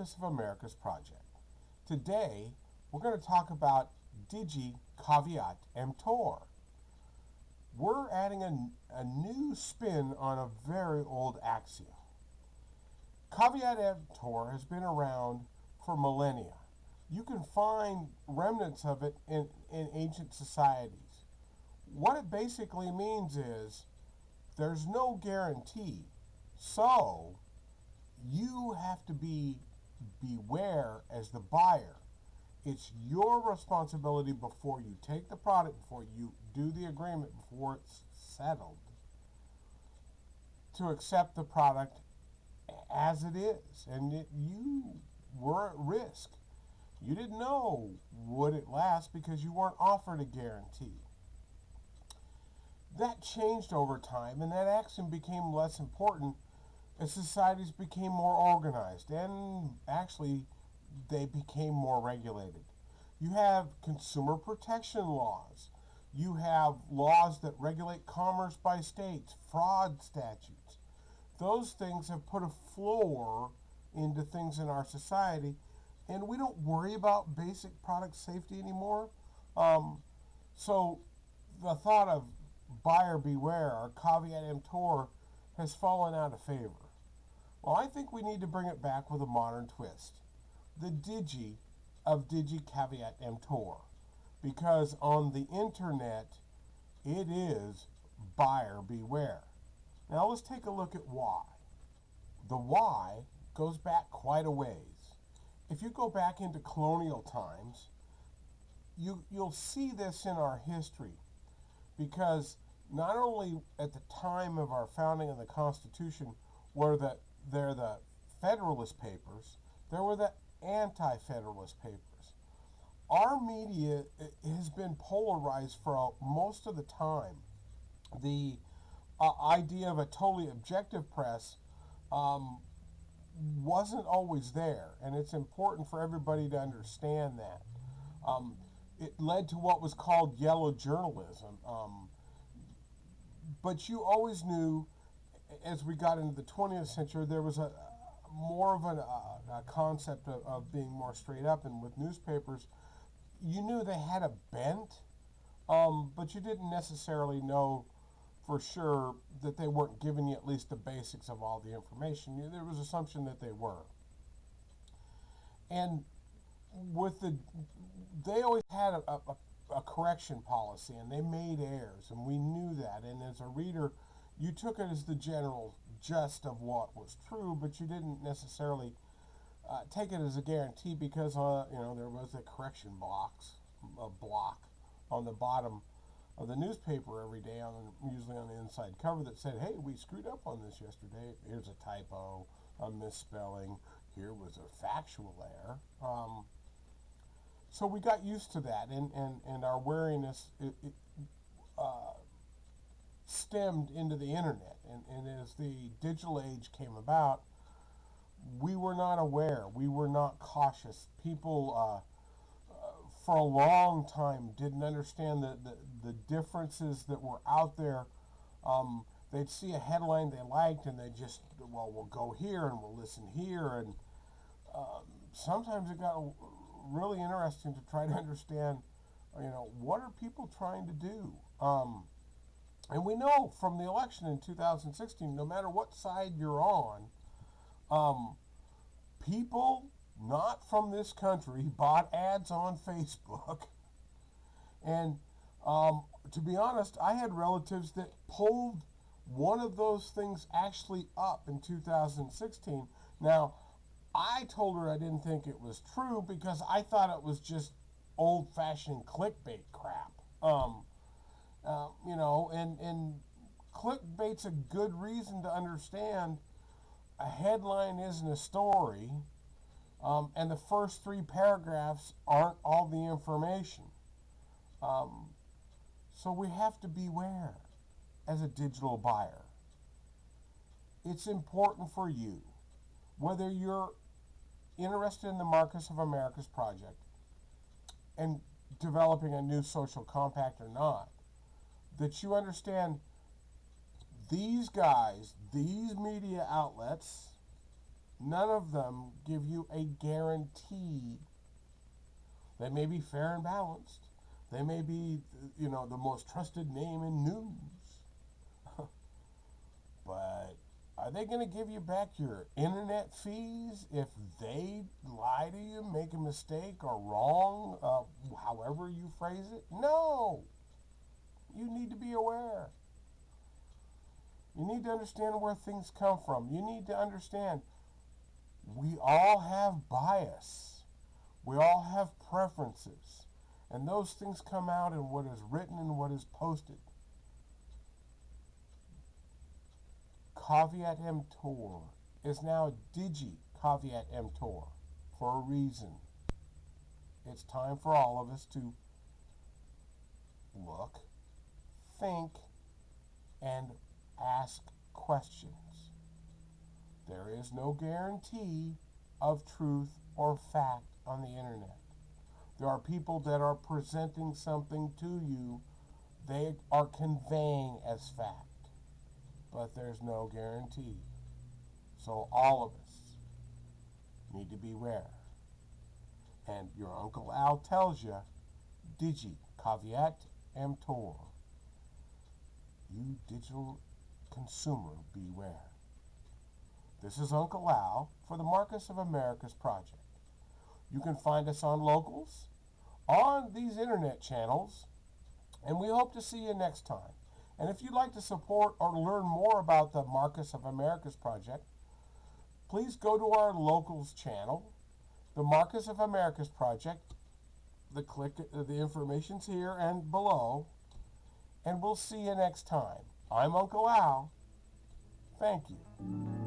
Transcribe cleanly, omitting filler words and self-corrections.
Marcus of Americus project. Today, we're going to talk about Digi Caveat Emptor. We're adding a new spin on a very old axiom. Caveat emptor has been around for millennia. You can find remnants of it in ancient societies. What it basically means is there's no guarantee. So you have to beware as the buyer. It's your responsibility before you take the product, before you do the agreement, before it's settled, to accept the product as it is. And you were at risk. You didn't know would it last because you weren't offered a guarantee. That changed over time, and that axiom became less important as societies became more organized, and actually they became more regulated. You have consumer protection laws. You have laws that regulate commerce by states, fraud statutes. Those things have put a floor into things in our society, and we don't worry about basic product safety anymore. So the thought of buyer beware or caveat emptor has fallen out of favor. Well, I think we need to bring it back with a modern twist. The Digi of Digi Caveat Emptor. Because on the internet, it is buyer beware. Now let's take a look at why. The why goes back quite a ways. If you go back into colonial times, you'll see this in our history. Because not only at the time of our founding of the Constitution were there the Federalist Papers, there were the Anti-Federalist Papers. Our media has been polarized for most of the time. The idea of a totally objective press wasn't always there, and it's important for everybody to understand that. It led to what was called yellow journalism. But you always knew, as we got into the 20th century, there was more of a concept of being more straight up. And with newspapers, you knew they had a bent, but you didn't necessarily know for sure that they weren't giving you at least the basics of all the information. There was assumption that they were. And they always had a correction policy, and they made errors, and we knew that. And as a reader, you took it as the general gist of what was true, but you didn't necessarily take it as a guarantee because there was a correction block on the bottom of the newspaper every day, usually on the inside cover, that said, "Hey, we screwed up on this yesterday. Here's a typo, a misspelling. Here was a factual error." So we got used to that, and our wariness stemmed into the internet. And as the digital age came about, we were not aware. We were not cautious. People, for a long time, didn't understand the differences that were out there. They'd see a headline they liked, and they just, we'll go here and we'll listen here. And sometimes it got really interesting to try to understand, what are people trying to do? And we know from the election in 2016, no matter what side you're on, people not from this country bought ads on Facebook. And to be honest, I had relatives that pulled one of those things actually up in 2016. Now, I told her I didn't think it was true because I thought it was just old-fashioned clickbait crap. And clickbait's a good reason to understand a headline isn't a story, and the first 3 paragraphs aren't all the information. So we have to beware as a digital buyer. It's important for you, whether you're interested in the Markus of Americus project and developing a new social compact or not, that you understand these guys, these media outlets, None of them give you a guarantee. They may be fair and balanced. They may be, the most trusted name in news. But are they going to give you back your internet fees if they lie to you, make a mistake, or wrong, however you phrase it? No. You need to be aware. You need to understand where things come from. You need to understand we all have bias. We all have preferences. And those things come out in what is written and what is posted. Caveat Emptor is now Digi Caveat Emptor for a reason. It's time for all of us to look, think, and ask questions. There is no guarantee of truth or fact on the internet. There are people that are presenting something to you they are conveying as fact, but there's no guarantee. So all of us need to beware. And your Uncle Al tells you, Digi Caveat Emptor. You digital consumer, beware. This is Uncle Al for the Markus of Americus project. You can find us on Locals, on these internet channels, and we hope to see you next time. And if you'd like to support or learn more about the Markus of Americus project, please go to our Locals channel, the Markus of Americus project. The information's here and below, and we'll see you next time. I'm Uncle Al. Thank you.